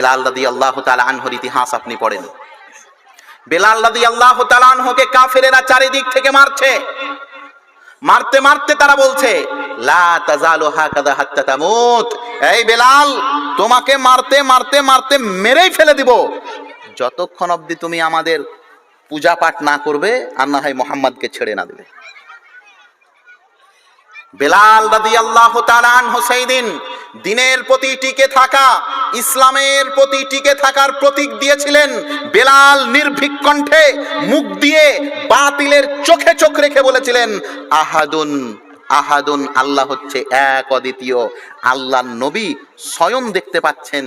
বেলাল রাদিয়াল্লাহু তাআলা আনহুর ইতিহাস আপনি পড়েন। বেলাল রাদিয়াল্লাহু তাআলা আনহুকে কাফেরেরা চারিদিক থেকে মারছে, মারতে মারতে তারা বলছে লা তাজালু হাকাযা হাত্তা তামুত, এই বেলাল তোমাকে মারতে মারতে মারতে মেরেই ফেলে দিব যতক্ষণ অবধি তুমি আমাদের পূজা পাঠ না করবে আর না হয় মুহাম্মদকে ছেড়ে না দিবে। বেলাল রাদিয়াল্লাহু তাআলা আনহু সেই দিন দিনের প্রতি টিকে থাকা, ইসলামের প্রতি টিকে থাকার প্রতীক দিয়েছিলেন। বেলাল নির্ভীক কণ্ঠে মুখ দিয়ে বাতিলের চোখে চোখ রেখে বলেছিলেন আহাদুন আহাদুন, আল্লাহ হচ্ছে এক অদ্বিতীয়। আল্লাহর নবী স্বয়ং দেখতে পাচ্ছেন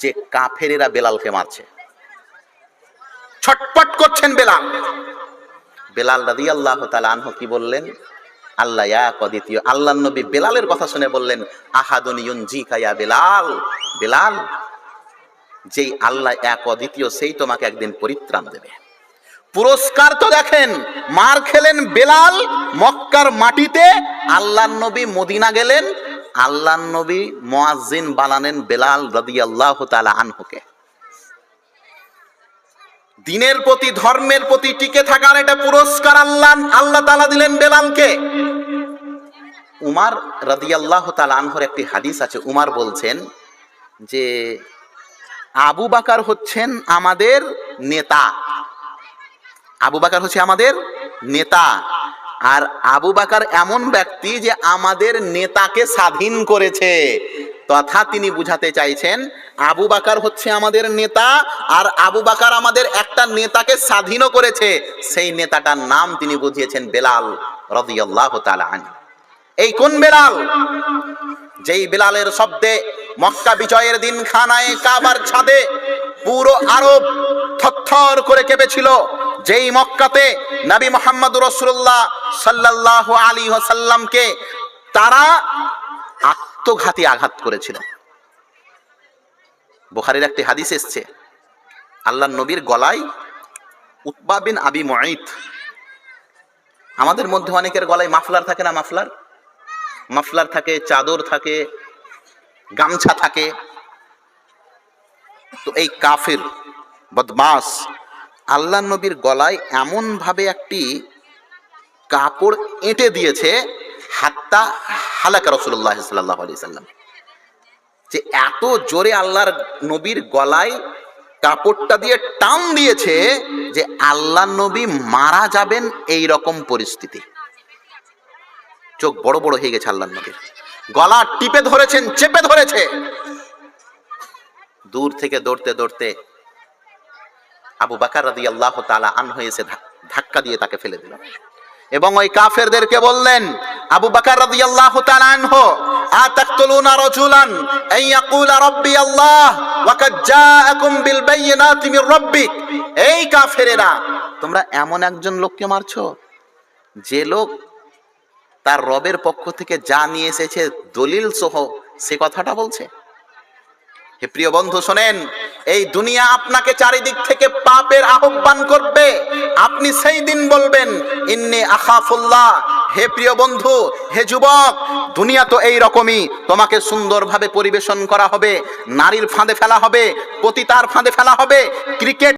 যে কাফেরেরা বেলালকে মারছে, ছটপট করছেন বেলাল। বেলাল রাদিয়াল্লাহু তাআলা আনহু কি বললেন? আল্লাহ এক অদ্বিতীয়। আল্লাহর নবী বেলালের কথা শুনে বললেন আহাদুন ইউনজিকা ইয়া বেলাল, বেলাল যেই আল্লাহ এক অদ্বিতীয় সেই তোমাকে একদিন পরিত্রাণ দেবে। পুরস্কার তো দেখেন, মার খেলেন বেলাল মক্কার মাটিতে, আল্লাহর নবী মদিনা গেলেন, আল্লাহর নবী মুয়াজ্জিন বানালেন বেলাল রাদিয়াল্লাহু তাআলা আনহুকে। দিনের প্রতি ধর্মের প্রতি টিকে থাকার এটা পুরস্কার আল্লাহ তাআলা দিলেন বেলালকে। উমর রাদিয়াল্লাহু তাআলা আনহুর একটি হাদিস আছে, উমর বলছেন যে আবু বকর হচ্ছেন আমাদের নেতা, আবু বকর হচ্ছে আমাদের নেতা। আর আবু বকর এমন ব্যক্তি যে আমাদের নেতাকে স্বাধীন করেছে, তথা তিনি বুঝাতে চাইছেন আবু বকর হচ্ছে আমাদের নেতা আর আবু বকর আমাদের একটা নেতাকে স্বাধীনও করেছে, সেই নেতাটার নাম তিনি বুঝিয়েছেন বেলাল রাদিয়াল্লাহু তাআলা আনহু। এই কোন বেলাল? যেই বেলালের শব্দে মক্কা বিজয়ের দিন খানায়ে কাবার ছাদে পুরো আরব থরথর করে কেঁপেছিল, যেই মক্কাতে নবী মুহাম্মদুর রাসূলুল্লাহ সাল্লাল্লাহু আলাইহি ওয়াসাল্লামকে তারা আত্মঘাতী আঘাত করেছিল। বুখারীর একটি হাদিস এসেছে, আল্লাহর নবীর গলায় উতবা বিন আবি মুঈত, আমাদের মধ্যে অনেকের গলায় মাফলার থাকে না, মাফলার মাফলার থাকে, চাদর থাকে, গামছা থাকে। তো এই কাফির বদমাস আল্লাহর নবীর গলায় এমন ভাবে একটি কাপড় এঁটে দিয়েছে হাত্তা হালাকা রাসূলুল্লাহ সাল্লাল্লাহু আলাইহি সাল্লাম, যে এত জোরে আল্লাহর নবীর গলায় কাপড়টা দিয়ে টান দিয়েছে যে আল্লাহর নবী মারা যাবেন এই রকম পরিস্থিতি। চোখ বড় বড় হয়ে গেছে আল্লাহর নবীর, গলা টিপে ধরেছেন, চেপে ধরেছে। দূর থেকে দৌড়তে দৌড়তে আবু বকর রাদিয়াল্লাহু তাআলা আনহু এসে ধাক্কা দিয়ে তাকে ফেলে দিল এবং ওই কাফেরদেরকে বললেন আবু বকর রাদিয়াল্লাহু তাআলা আনহু আতাকতুলুনা রাজুলান আইয়াকুলা রাব্বি আল্লাহ ওয়া কাদ জাআকুম বিল বাইয়িনাতি মির রাব্বিক, এই কাফেরেরা তোমরা এমন একজন লোককে মারছো যে লোক তার রবের পক্ষ থেকে যা নিয়ে এসেছে দলিল সহ সে কথাটা বলছে। হে প্রিয় বন্ধু শোনেন, এই দুনিয়া আপনাকে চারিদিক থেকে পাপের আহ্বান করবে, আপনি সেই দিন বলবেন ইন্নী আখাফুল্লাহ। হে প্রিয় বন্ধু, হে যুবক, দুনিয়া তো এই রকমই, তোমাকে সুন্দরভাবে পরিবেশন করা হবে, নারীর ফাঁদে ফেলা হবে, পতিতার ফাঁদে ফেলা হবে, ক্রিকেট